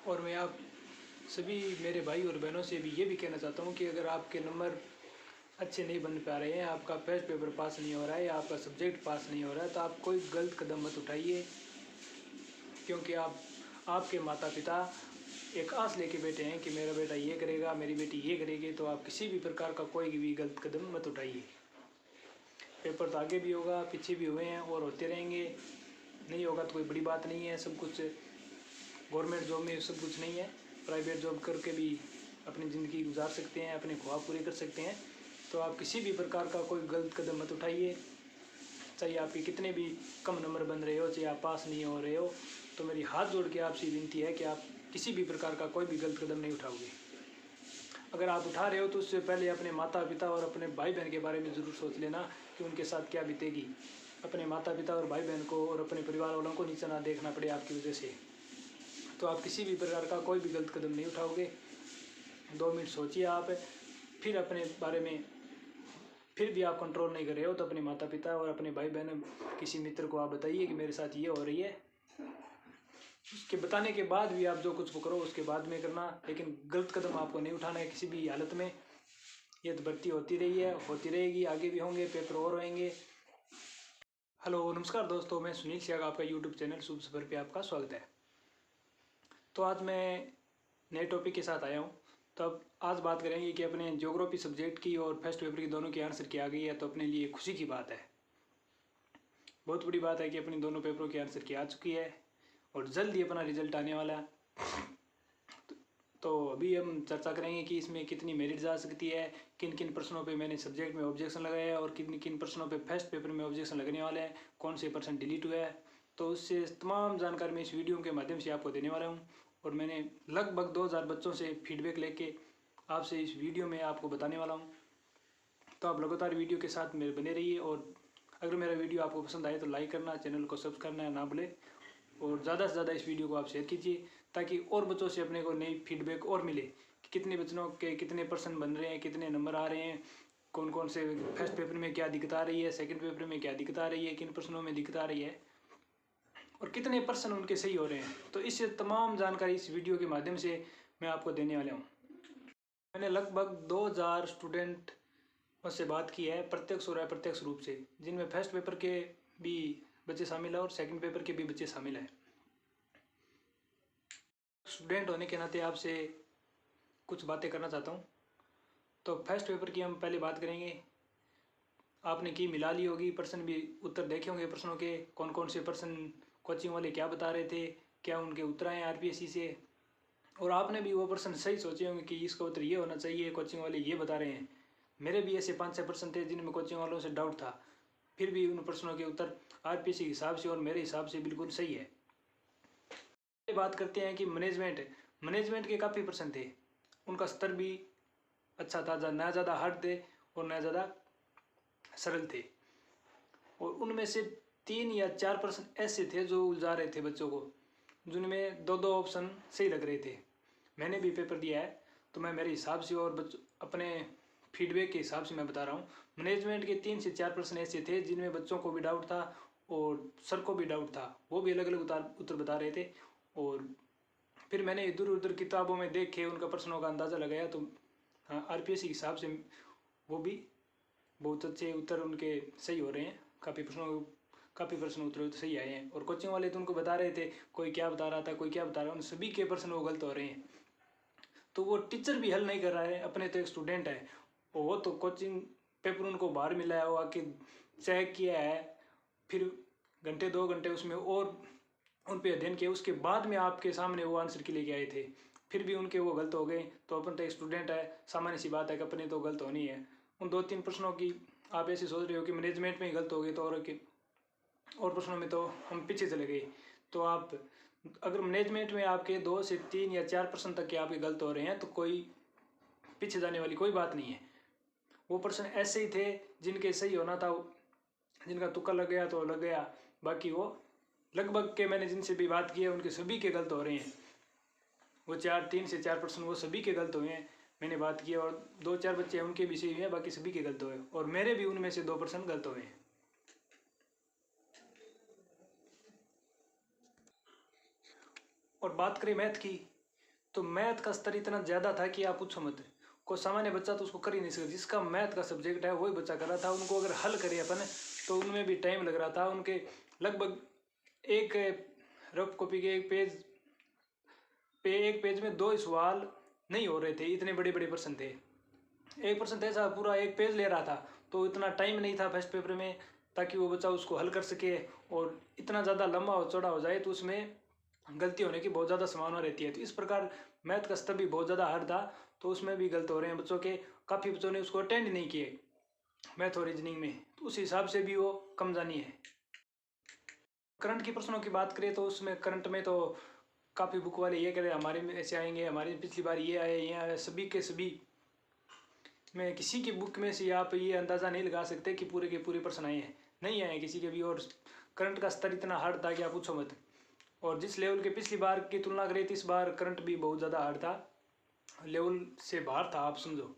और मैं आप सभी मेरे भाई और बहनों से भी ये भी कहना चाहता हूँ कि अगर आपके नंबर अच्छे नहीं बन पा रहे हैं, आपका टेस्ट पेपर पास नहीं हो रहा है या आपका सब्जेक्ट पास नहीं हो रहा है, तो आप कोई गलत कदम मत उठाइए। क्योंकि आपके माता पिता एक आस लेके बैठे हैं कि मेरा बेटा ये करेगा, मेरी बेटी ये करेगी। तो आप किसी भी प्रकार का कोई भी गलत कदम मत उठाइए। पेपर तो आगे भी होगा, पीछे भी हुए हैं और होते रहेंगे। नहीं होगा तो कोई बड़ी बात नहीं है। सब कुछ गवर्नमेंट जॉब में सब कुछ नहीं है। प्राइवेट जॉब करके भी अपनी ज़िंदगी गुजार सकते हैं, अपने ख्वाब पूरे कर सकते हैं। तो आप किसी भी प्रकार का कोई गलत कदम मत उठाइए। चाहे आपके कितने भी कम नंबर बन रहे हो, चाहे आप पास नहीं हो रहे हो, तो मेरी हाथ जोड़ के आपसे विनती है कि आप किसी भी प्रकार का कोई भी गलत कदम नहीं उठाओगे। अगर आप उठा रहे हो तो उससे पहले अपने माता पिता और अपने भाई बहन के बारे में ज़रूर सोच लेना कि उनके साथ क्या बीतेगी। अपने माता पिता और भाई बहन को और अपने परिवार वालों को नीचा ना देखना पड़े आपकी वजह से। तो आप किसी भी प्रकार का कोई भी गलत कदम नहीं उठाओगे। 2 मिनट सोचिए आप, फिर अपने बारे में फिर भी आप कंट्रोल नहीं कर रहे हो तो अपने माता पिता और अपने भाई बहन किसी मित्र को आप बताइए कि मेरे साथ ये हो रही है। उसके बताने के बाद भी आप जो कुछ करो उसके बाद में करना, लेकिन गलत कदम आपको नहीं उठाना है किसी भी हालत में। ये तो भर्ती होती रही है, होती रहेगी, आगे भी होंगे, पेपर और होंगे। हेलो नमस्कार दोस्तों, मैं सुनील सियाग, आपका यूट्यूब चैनल शुभ सफर पे आपका स्वागत है। तो आज मैं नए टॉपिक के साथ आया हूँ। तो अब आज बात करेंगे कि अपने ज्योग्राफी सब्जेक्ट की और फर्स्ट पेपर की दोनों की आंसर की आ गई है। तो अपने लिए खुशी की बात है, बहुत बड़ी बात है कि अपनी दोनों पेपरों की आंसर की आ चुकी है और जल्द ही अपना रिजल्ट आने वाला है। तो अभी हम चर्चा करेंगे कि इसमें कितनी मेरिट जा सकती है, किन किन प्रश्नों पे मैंने सब्जेक्ट में ऑब्जेक्शन लगाया है और किन किन प्रश्नों पे फर्स्ट पेपर में ऑब्जेक्शन लगने वाले हैं, कौन से परसेंट डिलीट हुआ है। तो उससे तमाम जानकारी मैं इस वीडियो के माध्यम से आपको देने वाला हूँ। और मैंने लगभग 2000 बच्चों से फीडबैक लेके आपसे इस वीडियो में आपको बताने वाला हूँ। तो आप लगातार वीडियो के साथ मेरे बने रहिए और अगर मेरा वीडियो आपको पसंद आए तो लाइक करना, चैनल को सब्सक्राइब करना ना भूलें और ज़्यादा से ज़्यादा इस वीडियो को आप शेयर कीजिए ताकि और बच्चों से अपने को नई फीडबैक और मिले कि कितने बच्चों के कितने परसेंट बन रहे हैं, कितने नंबर आ रहे हैं, कौन कौन से फर्स्ट पेपर में क्या दिक्कत आ रही है, सेकंड पेपर में क्या दिक्कत आ रही है, किन प्रश्नों में दिक्कत आ रही है और कितने परसेंट उनके सही हो रहे हैं। तो इससे तमाम जानकारी इस वीडियो के माध्यम से मैं आपको देने वाला हूँ। मैंने लगभग 2000 स्टूडेंट से बात की है, प्रत्यक्ष और अप्रत्यक्ष रूप से, जिनमें फर्स्ट पेपर के भी बच्चे शामिल है और सेकंड पेपर के भी बच्चे शामिल हैं। स्टूडेंट होने के नाते आपसे कुछ बातें करना चाहता हूँ। तो फर्स्ट पेपर की हम पहले बात करेंगे। आपने की मिला ली होगी, प्रश्न भी उत्तर देखे होंगे प्रश्नों के, कौन कौन से प्रश्न कोचिंग वाले क्या बता रहे थे, क्या उनके उत्तर आए आरपीएससी से, और आपने भी वो प्रश्न सही सोचे होंगे कि इसका उत्तर ये होना चाहिए, कोचिंग वाले ये बता रहे हैं। मेरे भी ऐसे 5-6 प्रश्न थे जिनमें कोचिंग वालों से डाउट था, फिर भी उन प्रश्नों के उत्तर आरपीएससी के हिसाब से और मेरे हिसाब से बिल्कुल सही है। बात करते हैं कि मैनेजमेंट के काफ़ी प्रश्न थे, उनका स्तर भी अच्छा था, ना ज़्यादा हार्ड थे और ना ज़्यादा सरल थे। और उनमें से 3 या 4 प्रश्न ऐसे थे जो उलझा रहे थे बच्चों को, जिनमें 2-2 ऑप्शन सही लग रहे थे। मैंने भी पेपर दिया है तो मैं मेरे हिसाब से और अपने फीडबैक के हिसाब से मैं बता रहा हूँ। मैनेजमेंट के 3 से 4 प्रश्न ऐसे थे जिनमें बच्चों को भी डाउट था और सर को भी डाउट था, वो भी अलग अलग उत्तर बता रहे थे। और फिर मैंने इधर उधर किताबों में देख के उनका प्रश्नों का अंदाज़ा लगाया तो हाँ, आरपीएससी के हिसाब से वो भी बहुत अच्छे उत्तर उनके सही हो रहे हैं। काफ़ी प्रश्न उत्तर तो सही आए हैं। और कोचिंग वाले तो उनको बता रहे थे, कोई क्या बता रहा था, कोई क्या बता रहा है, उन सभी के प्रश्न वो गलत हो रहे हैं। तो वो टीचर भी हल नहीं कर रहा है, अपने तो एक स्टूडेंट है, वो तो कोचिंग पेपर उनको बाहर मिला है, वो आके चेक किया है, फिर घंटे 2 घंटे उसमें और उन पे अध्ययन किया, उसके बाद में आपके सामने वो आंसर के लेके आए थे, फिर भी उनके वो गलत हो गए। तो अपन तो एक स्टूडेंट है, सामान्य सी बात है कि अपने तो गलत होनी है। उन 2-3 प्रश्नों की आप ऐसे सोच रहे हो कि मैनेजमेंट में ही गलत हो गए तो और प्रश्नों में तो हम पीछे चले गए। तो आप अगर मैनेजमेंट में आपके 2 से 3 या 4 प्रश्न तक के आपके गलत हो रहे हैं तो कोई पीछे जाने वाली कोई बात नहीं है। वो प्रश्न ऐसे ही थे जिनके सही होना था, जिनका तुक्का लग गया तो लग गया, बाकी वो लगभग के मैंने जिनसे भी बात की है उनके सभी के गलत हो रहे हैं। वो 3 से 4 प्रश्न वो सभी के गलत हुए हैं, मैंने बात की, और 2-4 बच्चे हैं उनके भी सही हुए हैं, बाकी सभी के गलत हुए और मेरे भी उनमें से 2% गलत हुए हैं। और बात करें मैथ की, तो मैथ का स्तर इतना ज़्यादा था कि आप पूछो मत। कोई सामान्य बच्चा तो उसको कर ही नहीं सकता, जिसका मैथ का सब्जेक्ट है वही बच्चा कर रहा था। उनको अगर हल करें अपन तो उनमें भी टाइम लग रहा था। उनके लगभग एक रफ कॉपी के एक पेज में 2 सवाल नहीं हो रहे थे, इतने बड़े बड़े प्रश्न थे। एक प्रश्न ऐसा पूरा एक पेज ले रहा था, तो इतना टाइम नहीं था फर्स्ट पेपर में ताकि वो बच्चा उसको हल कर सके। और इतना ज़्यादा लंबा और चौड़ा हो जाए तो उसमें गलती होने की बहुत ज़्यादा संभावना रहती है। तो इस प्रकार मैथ का स्तर भी बहुत ज़्यादा हार्ड था, तो उसमें भी गलत हो रहे हैं बच्चों के। काफ़ी बच्चों ने उसको अटेंड नहीं किए मैथ और रीजनिंग में, तो उस हिसाब से भी वो कम जानी है। करंट की प्रश्नों की बात करें तो उसमें करंट में तो काफ़ी बुक वाले ये कह रहे हमारे में ऐसे आएंगे, हमारे पिछली बार ये आए, सभी के सभी में किसी की बुक में से आप ये अंदाज़ा नहीं लगा सकते कि पूरे के पूरे प्रश्न आए हैं, नहीं आए किसी के भी। और करंट का स्तर इतना हार्ड था कि आप पूछो मत। और जिस लेवल के पिछली बार की तुलना करें तो इस बार करंट भी बहुत ज़्यादा हार्ड था, लेवल से बाहर था, आप समझो।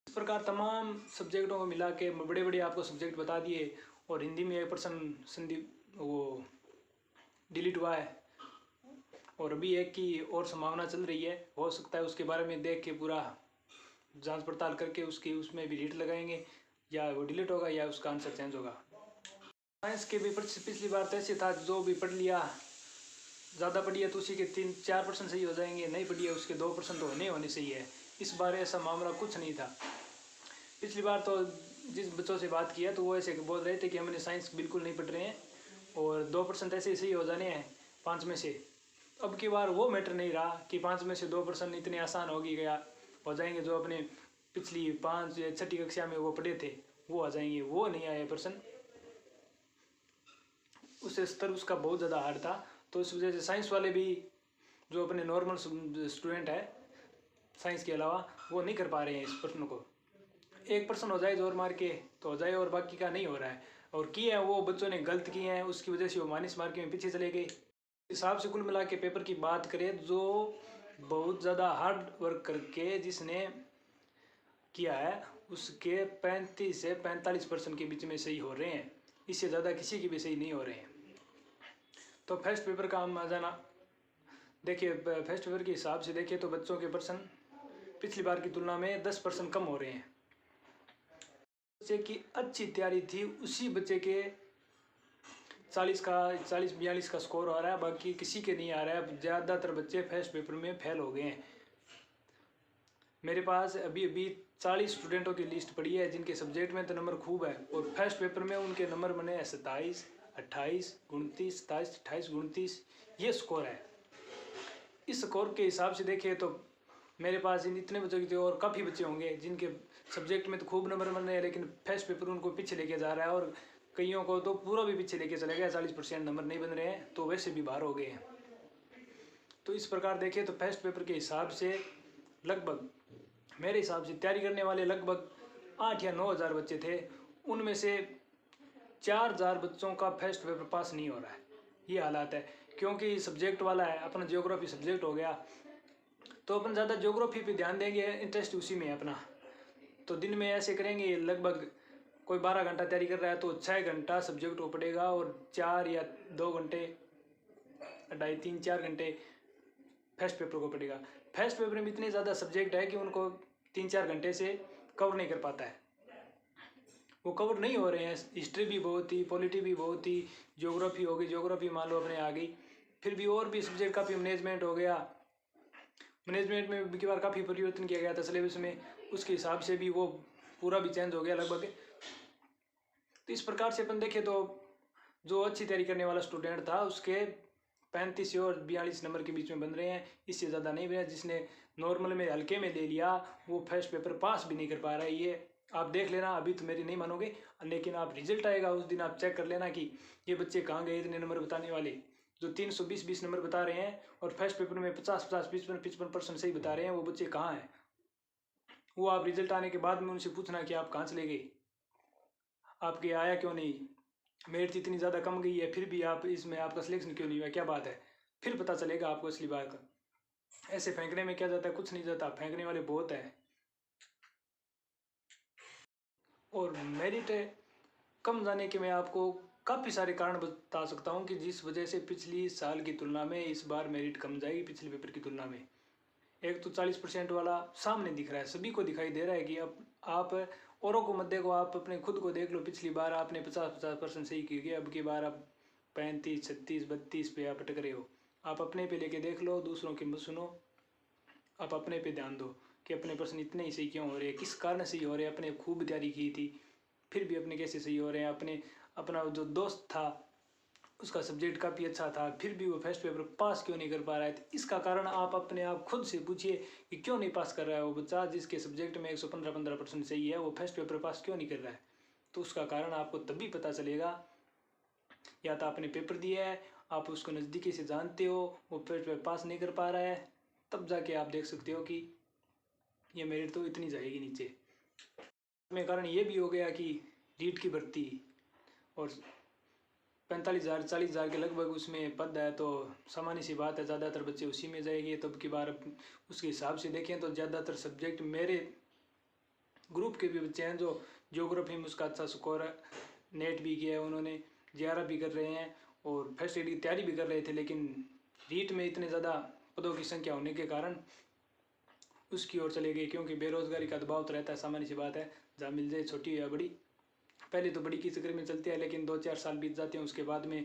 इस प्रकार तमाम सब्जेक्टों को मिला के बड़े बड़े आपको सब्जेक्ट बता दिए। और हिंदी में 1% संधि वो डिलीट हुआ है, और अभी एक की और संभावना चल रही है, हो सकता है उसके बारे में देख के पूरा जांच पड़ताल करके उसकी उसमें भी रीट लगाएंगे, या वो डिलीट होगा या उसका आंसर चेंज होगा। साइंस के पेपर से पिछली बार तो ऐसे था, जो भी पढ़ लिया, ज़्यादा पढ़िए तो उसी के 3-4% सही हो जाएंगे, नहीं पढ़िए उसके 2% तो होने सही है। इस बार ऐसा मामला कुछ नहीं था। पिछली बार तो जिस बच्चों से बात किया तो वो ऐसे बोल रहे थे कि हमने साइंस बिल्कुल नहीं पढ़ रहे हैं और 2% ऐसे ही सही हो जाने हैं 5 में से। अब की बार वो मैटर नहीं रहा कि 5 में से 2% इतने आसान हो जाएंगे। जो अपने पिछली 5 या 6ठी कक्षा में वो पढ़े थे वो आ जाएंगे, वो नहीं आए प्रश्न। उस स्तर उसका बहुत ज़्यादा हार्ड था। तो इस वजह से साइंस वाले भी जो अपने नॉर्मल स्टूडेंट है साइंस के अलावा, वो नहीं कर पा रहे हैं इस प्रश्न को। 1% हो जाए जोर मार के तो हो जाए, और बाकी का नहीं हो रहा है। और किए हैं वो बच्चों ने गलत किए हैं, उसकी वजह से वो माइनस मार्किंग में पीछे चले गए। हिसाब से कुल मिला के पेपर की बात करें, जो बहुत ज़्यादा हार्ड वर्क करके जिसने किया है उसके 35 से 45% के बीच में सही हो रहे हैं, इससे ज़्यादा किसी की भी सही नहीं हो रहे हैं। तो फर्स्ट पेपर का हम आ जाना देखिए, फर्स्ट पेपर के हिसाब से देखिए तो बच्चों के पर्सन पिछली बार की तुलना में 10% कम हो रहे हैं। बच्चे की अच्छी तैयारी थी उसी बच्चे के 40-42 का स्कोर आ रहा है, बाकी किसी के नहीं आ रहा है। ज़्यादातर बच्चे फर्स्ट पेपर में फेल हो गए हैं। मेरे पास अभी अभी 40 स्टूडेंटों की लिस्ट पड़ी है जिनके सब्जेक्ट में तो नंबर खूब है, और फर्स्ट पेपर में उनके नंबर बने 27, 28, 29, 27, 28, 29, ये स्कोर है। इस स्कोर के हिसाब से देखिए तो मेरे पास इन इतने बच्चों की, और काफ़ी बच्चे होंगे जिनके सब्जेक्ट में तो खूब नंबर बन रहे हैं, लेकिन फर्स्ट पेपर उनको पीछे लेके जा रहा है। और कईयों को तो पूरा भी पीछे लेके चले गया, 40% नंबर नहीं बन रहे हैं तो वैसे भी बाहर हो गए हैं। तो इस प्रकार देखें तो फर्स्ट पेपर के हिसाब से लगभग मेरे हिसाब से तैयारी करने वाले लगभग 8 या 9 हज़ार बच्चे थे, उनमें से 4,000 बच्चों का फर्स्ट पेपर पास नहीं हो रहा है। ये हालात है, क्योंकि सब्जेक्ट वाला है अपना, ज्योग्राफी सब्जेक्ट हो गया, तो अपन ज़्यादा ज्योग्राफी पे ध्यान देंगे, इंटरेस्ट उसी में है अपना। तो दिन में ऐसे करेंगे, लगभग कोई 12 घंटा तैयारी कर रहा है तो 6 घंटा सब्जेक्ट को पढ़ेगा, और 4 या 2 घंटे, 2.5, 3, 4 घंटे फर्स्ट पेपर को पढ़ेगा। फर्स्ट पेपर में इतने ज़्यादा सब्जेक्ट है कि उनको 3-4 घंटे से कवर नहीं कर पाता है, वो कवर नहीं हो रहे हैं। हिस्ट्री भी बहुत ही, पॉलिटी भी बहुत ही, ज्योग्राफी हो गई, ज्योग्राफी मान लो अपने आ गई, फिर भी और भी सब्जेक्ट काफ़ी, मैनेजमेंट हो गया, मैनेजमेंट में की बार काफ़ी परिवर्तन किया गया था सिलेबस में, उसके हिसाब से भी वो पूरा भी चेंज हो गया लगभग। तो इस प्रकार से अपन देखें तो जो अच्छी तैयारी करने वाला स्टूडेंट था उसके 35 और 42 नंबर के बीच में बन रहे हैं, इससे ज़्यादा नहीं बने। जिसने नॉर्मल में हल्के में ले लिया वो फर्स्ट पेपर पास भी नहीं कर पा रहा है। ये आप देख लेना, अभी तो मेरी नहीं मानोगे, लेकिन आप रिजल्ट आएगा उस दिन आप चेक कर लेना कि ये बच्चे कहाँ गए इतने नंबर बताने वाले, जो 320 नंबर बता रहे हैं और फर्स्ट पेपर में 50-50, 55% सही बता रहे हैं, वो बच्चे कहाँ हैं। वो आप रिजल्ट आने के बाद में उनसे पूछना कि आप कहाँ चले गए, आपके आया क्यों नहीं, मेरिट इतनी ज़्यादा कम गई है फिर भी आप इसमें आपका सिलेक्शन क्यों नहीं हुआ, क्या बात है, फिर पता चलेगा आपको असली बात का। ऐसे फेंकने में क्या जाता है, कुछ नहीं जाता, फेंकने वाले बहुत है। और मेरिट कम जाने के मैं आपको काफ़ी सारे कारण बता सकता हूँ कि जिस वजह से पिछली साल की तुलना में इस बार मेरिट कम जाएगी पिछले पेपर की तुलना में। एक तो 40% वाला सामने दिख रहा है, सभी को दिखाई दे रहा है कि अब आप औरों को मत देखो, आप अपने खुद को देख लो। पिछली बार आपने 50% सही की, अब की बार आप 35, 36, 32 पे आप अटक रहे हो। आप अपने पे लेके देख लो, दूसरों की मत सुनो, आप अपने पे ध्यान दो कि अपने प्रश्न इतने ही सही क्यों हो रहे हैं, किस कारण सही हो रहे हैं। अपने खूब तैयारी की थी फिर भी अपने कैसे सही हो रहे हैं। अपना जो दोस्त था उसका सब्जेक्ट काफ़ी अच्छा था फिर भी वो फर्स्ट पेपर पास क्यों नहीं कर पा रहा है। तो इसका कारण आप अपने आप खुद से पूछिए कि क्यों नहीं पास कर रहा है वो बच्चा जिसके सब्जेक्ट में 115% सही है, वो फर्स्ट पेपर पास क्यों नहीं कर रहा है। तो उसका कारण आपको तभी पता चलेगा, या तो आपने पेपर दिया है, आप उसको नज़दीकी से जानते हो, वो फर्स्ट पेपर पास नहीं कर पा रहा है, तब जाके आप देख सकते हो कि ये मेरिट तो इतनी जाएगी नीचे। में कारण ये भी हो गया कि रीट की भर्ती और 45,000 40,000 के लगभग उसमें पद है, तो सामान्य सी बात है ज़्यादातर बच्चे उसी में जाएंगे। तब की बार उसके हिसाब से देखें तो ज़्यादातर सब्जेक्ट मेरे ग्रुप के भी बच्चे हैं जो ज्योग्राफी में उसका अच्छा स्कोर है, नेट भी किया है उन्होंने, JRF भी कर रहे हैं और फर्स्ट एड की तैयारी भी कर रहे थे, लेकिन रीट में इतने ज़्यादा पदों की संख्या होने के कारण उसकी ओर चले गए, क्योंकि बेरोजगारी का दबाव तो रहता है, सामान्य सी बात है, जहाँ मिल जाए छोटी या बड़ी। पहले तो बड़ी की चक्कर में चलती है, लेकिन 2-4 साल बीत जाते हैं उसके बाद में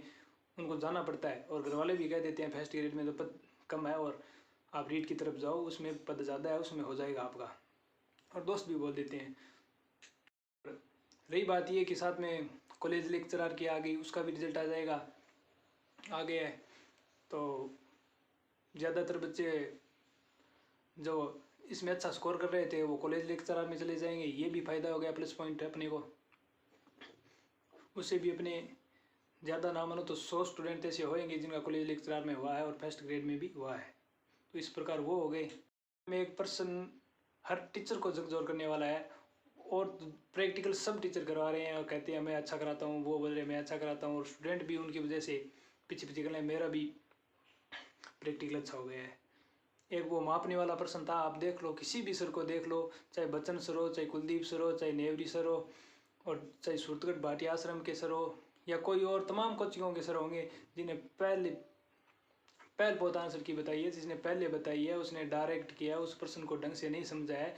उनको जाना पड़ता है, और घर वाले भी कह देते हैं फर्स्ट ग्रेड में तो पद कम है और आप रीट की तरफ जाओ, उसमें पद ज़्यादा है, उसमें हो जाएगा आपका, और दोस्त भी बोल देते हैं। रही बात ये कि साथ में कॉलेज लेक्चरर की आ गई, उसका भी रिजल्ट आ जाएगा, आ गया है, तो ज़्यादातर बच्चे जो इसमें अच्छा स्कोर कर रहे थे वो कॉलेज लेक्चरर में चले जाएंगे। ये भी फ़ायदा हो गया, प्लस पॉइंट है अपने को। उससे भी अपने ज़्यादा ना मानो तो 100 स्टूडेंट ऐसे होंगे जिनका कॉलेज लेक्चरर में हुआ है और फर्स्ट ग्रेड में भी हुआ है, तो इस प्रकार वो हो गए। में एक पर्सन हर टीचर को झकझोर करने वाला है, और प्रैक्टिकल सब टीचर करवा रहे हैं और कहते हैं मैं अच्छा कराता हूँ, वो बोल रहे मैं अच्छा कराता हूँ, और स्टूडेंट भी उनकी वजह से पीछे पीछे कर रहे हैं, मेरा भी प्रैक्टिकल अच्छा हो गया है। एक वो मापने वाला पर्सन था, आप देख लो किसी भी सर को देख लो, चाहे बच्चन सर हो, चाहे कुलदीप सर हो, चाहे नेवरी सर हो, और चाहे सूरतगढ़ भाटिया आश्रम के सर हो, या कोई और तमाम कोचिंगों के सर होंगे जिन्हें पहल बहुत आंसर की बताई है, जिसने पहले बताई है उसने डायरेक्ट किया, उस पर्सन को ढंग से नहीं समझा है,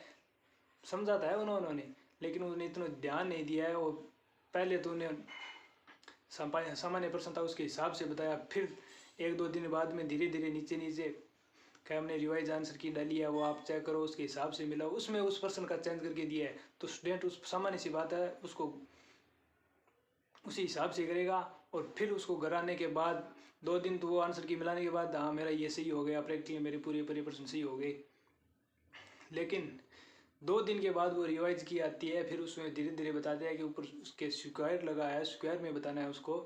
समझाता है उन्होंने, लेकिन उन्होंने इतना ध्यान नहीं दिया है। वो पहले तो उन्हें सामान्य पर्सन था उसके हिसाब से बताया, फिर 1-2 दिन बाद में धीरे धीरे नीचे नीचे क्या हमने रिवाइज आंसर की डाली है, वो आप चेक करो, उसके हिसाब से मिला, उसमें उस पर्सन का चेंज करके दिया है, तो स्टूडेंट उस सामान्य सी बात है उसको उसी हिसाब से करेगा। और फिर उसको घर आने के बाद 2 दिन तो वो आंसर की मिलाने के बाद हाँ मेरा ये सही हो गया, प्रैक्टिकली मेरे पूरे 1% सही हो गए, लेकिन 2 दिन के बाद वो रिवाइज की आती है, फिर उसमें धीरे धीरे बताते हैं कि ऊपर उसके स्क्वायर लगा है, स्क्वायर में बताना है उसको।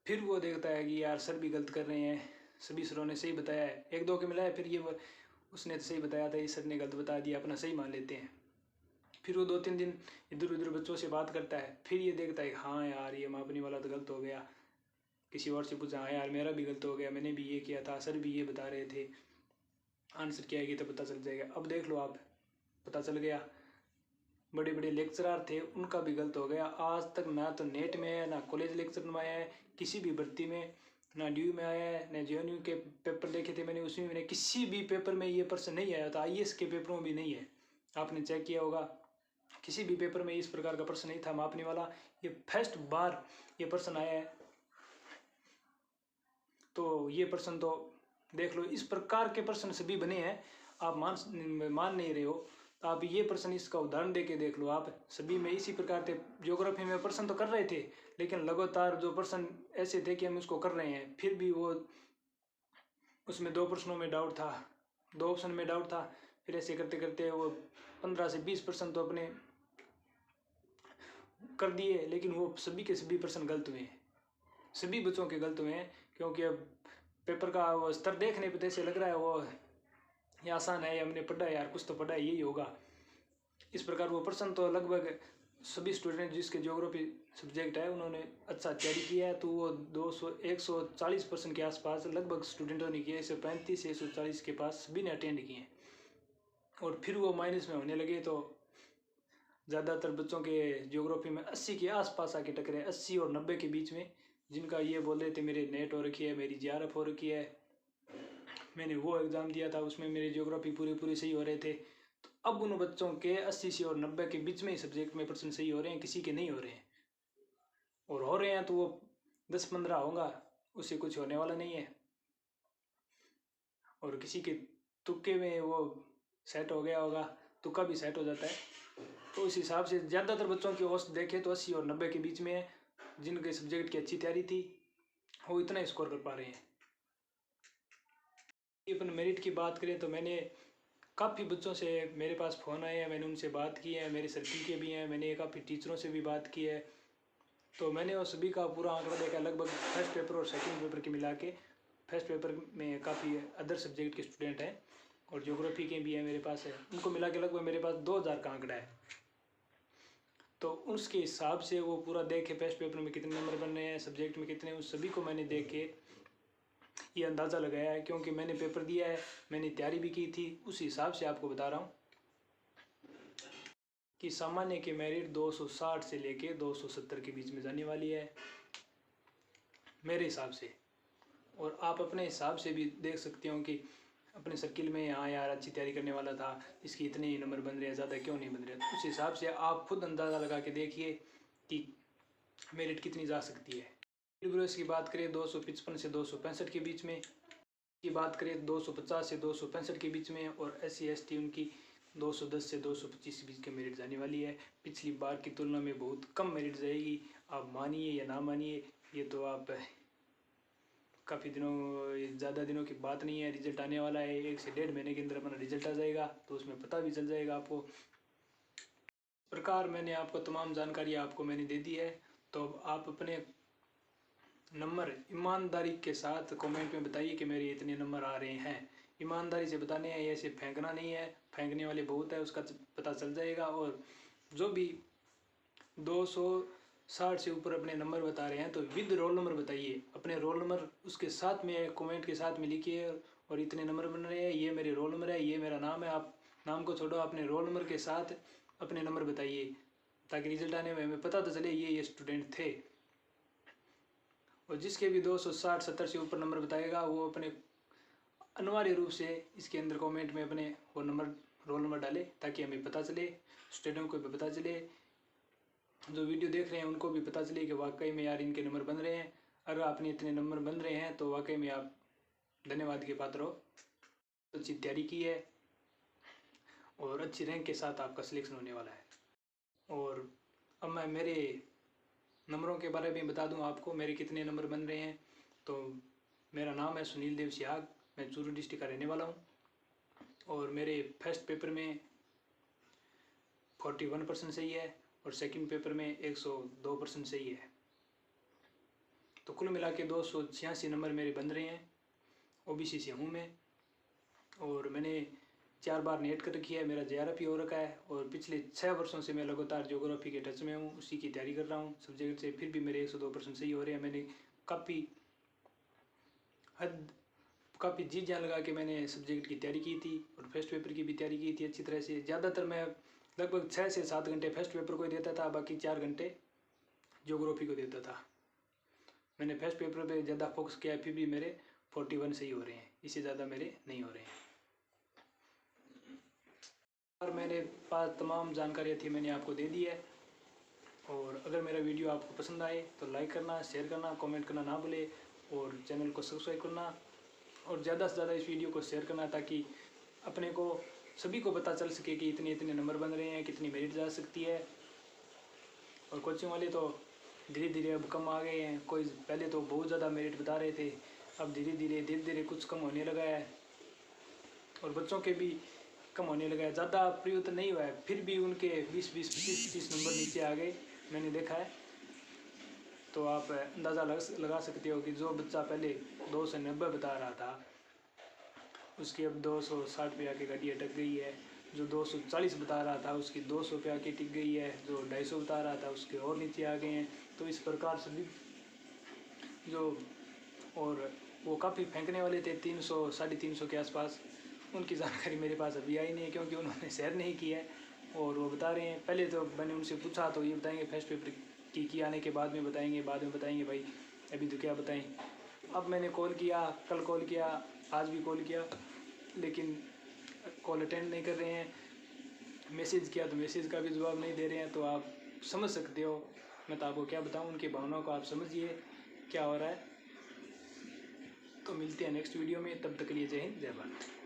फिर वो देखता है कि यार सर भी गलत कर रहे हैं, सभी सरों ने सही बताया है, 1-2 के मिलाया, फिर ये उसने तो सही बताया था, इस सर ने गलत बता दिया, अपना सही मान लेते हैं। फिर वो 2-3 दिन इधर उधर बच्चों से बात करता है, फिर ये देखता है हाँ यार ये मापने वाला तो गलत हो गया, किसी और से पूछा हाँ यार मेरा भी गलत हो गया, मैंने भी ये किया था, सर भी ये बता रहे थे, आंसर क्या आएगी तो पता चल जाएगा। अब देख लो आप, पता चल गया, बड़े बड़े लेक्चरर थे उनका भी गलत हो गया। आज तक ना तो नेट में है, ना कॉलेज लेक्चर में आया है, किसी भी भर्ती में, ना ड्यू में आया है, ना JNU के पेपर देखे थे मैंने, उसमें मैंने किसी भी पेपर में ये पर्सन नहीं आया था, IAS के पेपरों में भी नहीं है, आपने चेक किया होगा, किसी भी पेपर में इस प्रकार का पर्सन नहीं था मापने वाला, ये फर्स्ट बार ये पर्सन आया है। तो ये पर्सन तो देख लो, इस प्रकार के पर्सन सभी बने हैं, आप मान नहीं रहे हो, तो आप ये पर्सन इसका उदाहरण दे के देख लो, आप सभी में इसी प्रकार थे। ज्योग्राफी में पर्सन तो कर रहे थे, लेकिन लगातार जो पर्सन ऐसे थे कि हम उसको कर रहे हैं, फिर भी वो उसमें 2 प्रश्नों में डाउट था, 2 ऑप्शन में डाउट था, फिर ऐसे करते करते वो 15 से 20% तो अपने कर दिए, लेकिन वो सभी के सभी पर्सन गलत हुए हैं, सभी बच्चों के गलत हुए हैं। क्योंकि अब पेपर का वो स्तर देखने पे तो ऐसे लग रहा है वो ये आसान है, हमने पढ़ा है यार, कुछ तो पढ़ा है, यही होगा, इस प्रकार वो पर्सन तो लगभग सभी स्टूडेंट जिसके ज्योग्राफी सब्जेक्ट है उन्होंने अच्छा तैयारी किया है, तो वो 140% के आसपास लगभग स्टूडेंटों ने किया, 135 से 140 के पास सभी ने अटेंड किए हैं, और फिर वो माइनस में होने लगे, तो ज़्यादातर बच्चों के ज्योग्राफी में 80 के आसपास आके टकरे, 80 और 90 के बीच में जिनका ये बोल रहे थे मेरे नेट हो रखी है, मेरी जीआरएफ हो रखी है, मैंने वो एग्ज़ाम दिया था, उसमें मेरी ज्योग्राफी पूरी सही हो रहे थे। तो अब उन बच्चों के 80 से और 90 के बीच में ही सब्जेक्ट में परसेंट सही हो रहे हैं, किसी के नहीं हो रहे हैं। और हो रहे हैं तो वो 10-15 होगा, उससे कुछ होने वाला नहीं है। और किसी के तुक्के में वो सेट हो गया होगा, तुक्का भी सेट हो जाता है। तो उस हिसाब से ज़्यादातर बच्चों की औसत देखें तो 80 और 90 के बीच में है। जिनके सब्जेक्ट की अच्छी तैयारी थी वो इतना ही स्कोर कर पा रहे हैं। अपन मेरिट की बात करें तो मैंने काफ़ी बच्चों से, मेरे पास फ़ोन आए हैं, मैंने उनसे बात की है, मेरे सर्किल के भी हैं, मैंने काफ़ी टीचरों से भी बात की है। तो मैंने वो सभी का पूरा आंकड़ा देखा, लगभग फर्स्ट पेपर और सेकंड पेपर के मिला के। फर्स्ट पेपर में काफ़ी अदर सब्जेक्ट के स्टूडेंट हैं और ज्योग्राफी के भी हैं मेरे पास है, उनको मिला के लगभग मेरे पास 2000 का आंकड़ा है। तो उसके हिसाब से वो पूरा देखे फर्स्ट पेपर में कितने नंबर बन रहे हैं, सब्जेक्ट में कितने, उस सभी को मैंने देख के ये अंदाज़ा लगाया है। क्योंकि मैंने पेपर दिया है, मैंने तैयारी भी की थी, उस हिसाब से आपको बता रहा हूँ कि सामान्य की मेरिट 260 से लेके 270 के बीच में जाने वाली है मेरे हिसाब से। और आप अपने हिसाब से भी देख सकते हो कि अपने सर्किल में, हाँ यार अच्छी तैयारी करने वाला था, इसकी इतने ही नंबर बन रहे हैं, ज़्यादा क्यों नहीं बन रहे। उस हिसाब से आप खुद अंदाज़ा लगा के देखिए कि मेरिट कितनी जा सकती है। की बात करें 255 से 265 के बीच में, की बात करें 250 से 265 के बीच में, और SC/ST उनकी 210 से 225 के बीच के मेरिट जाने वाली है। पिछली बार की तुलना में बहुत कम मेरिट जाएगी, आप मानिए या ना मानिए, ये तो आप काफ़ी दिनों, ज़्यादा दिनों की बात नहीं है, रिजल्ट आने वाला है, 1 से 1.5 महीने के अंदर अपना रिजल्ट आ जाएगा, तो उसमें पता भी चल जाएगा आपको। इस प्रकार मैंने आपको तमाम जानकारी आपको मैंने दे दी है। तो आप अपने नंबर ईमानदारी के साथ कमेंट में बताइए कि मेरे इतने नंबर आ रहे हैं। ईमानदारी से बताने हैं, ऐसे फेंकना नहीं है, फेंकने वाले बहुत है, उसका पता चल जाएगा। और जो भी 260 से ऊपर अपने नंबर बता रहे हैं तो विद रोल नंबर बताइए, अपने रोल नंबर उसके साथ में कमेंट के साथ में लिखिए, और इतने नंबर बन रहे हैं, ये मेरे रोल नंबर है, ये मेरा नाम है। आप नाम को छोड़ो, अपने रोल नंबर के साथ अपने नंबर बताइए, ताकि रिजल्ट आने में हमें पता तो चले ये स्टूडेंट थे। और जिसके भी 260-70 से ऊपर नंबर बताएगा वो अपने अनिवार्य रूप से इसके अंदर कमेंट में अपने वो नंबर, रोल नंबर डाले, ताकि हमें पता चले, स्टूडेंट को भी पता चले, जो वीडियो देख रहे हैं उनको भी पता चले कि वाकई में यार इनके नंबर बन रहे हैं। अगर आपने इतने नंबर बन रहे हैं तो वाकई में आप धन्यवाद के पात्र हो, अच्छी तैयारी की है और अच्छी रैंक के साथ आपका सिलेक्शन होने वाला है। और अब मैं मेरे नंबरों के बारे में बता दूं आपको, मेरे कितने नंबर बन रहे हैं। तो मेरा नाम है सुनील देव सियाग, मैं चूरू डिस्ट्रिक्ट का रहने वाला हूं, और मेरे फर्स्ट पेपर में 41% सही है और सेकंड पेपर में 102% सही है। तो कुल मिला के 286 नंबर मेरे बन रहे हैं। OBC से हूँ मैं, और मैंने 4 बार नेट कर रखी है, मेरा JRF हो रखा है, और पिछले 6 वर्षों से मैं लगातार ज्योग्राफी के टच में हूँ, उसी की तैयारी कर रहा हूँ सब्जेक्ट से। फिर भी मेरे 102% सही हो रहे हैं। मैंने काफ़ी जी जान लगा के मैंने सब्जेक्ट की तैयारी की थी, और फर्स्ट पेपर की भी तैयारी की थी अच्छी तरह से। ज़्यादातर मैं लगभग 6 से 7 घंटे फर्स्ट पेपर को ही देता था, बाकी 4 घंटे ज्योग्राफी को देता था। मैंने फर्स्ट पेपर पे ज़्यादा फोकस किया, फिर भी मेरे 41 सही हो रहे हैं, इससे ज़्यादा मेरे नहीं हो रहे हैं। और मेरे पास तमाम जानकारियाँ थी, मैंने आपको दे दी है। और अगर मेरा वीडियो आपको पसंद आए तो लाइक करना, शेयर करना, कमेंट करना ना भूले, और चैनल को सब्सक्राइब करना, और ज़्यादा से ज़्यादा इस वीडियो को शेयर करना, ताकि अपने को सभी को पता चल सके कि इतने इतने नंबर बन रहे हैं, कितनी मेरिट जा सकती है। और कोचिंग वाले तो धीरे धीरे अब कम आ गए हैं, कोई पहले तो बहुत ज़्यादा मेरिट बता रहे थे, अब धीरे धीरे कुछ कम होने लगा है, और बच्चों के भी कम होने लगा है। ज़्यादा प्रयुक्त नहीं हुआ है, फिर भी उनके 20-20, 25-25 नंबर नीचे आ गए, मैंने देखा है। तो आप अंदाज़ा लगा सकते हो कि जो बच्चा पहले 290 बता रहा था, उसकी अब 260 पे आके गाड़ी अटक गई है। जो 240 बता रहा था उसकी 200 पे आके टिक गई है। जो 250 बता रहा था उसके और नीचे आ गए हैं। तो इस प्रकार से भी जो, और वो काफ़ी फेंकने वाले थे 300, 350 के आसपास, उनकी जानकारी मेरे पास अभी आई नहीं है, क्योंकि उन्होंने शेयर नहीं किया है। और वो बता रहे हैं, पहले तो मैंने उनसे पूछा तो ये बताएंगे फर्स्ट पेपर की आने के बाद में बताएंगे, बाद में बताएंगे भाई अभी तो क्या बताएं। अब मैंने कॉल किया, कल कॉल किया, आज भी कॉल किया, लेकिन कॉल अटेंड नहीं कर रहे हैं। मैसेज किया तो मैसेज का भी जवाब नहीं दे रहे हैं। तो आप समझ सकते हो, मैं तो आपको क्या बताऊं, उनकी भावनाओं को आप समझिए क्या हो रहा है। तो मिलते हैं नेक्स्ट वीडियो में, तब तक के लिए जय हिंद जय भारत।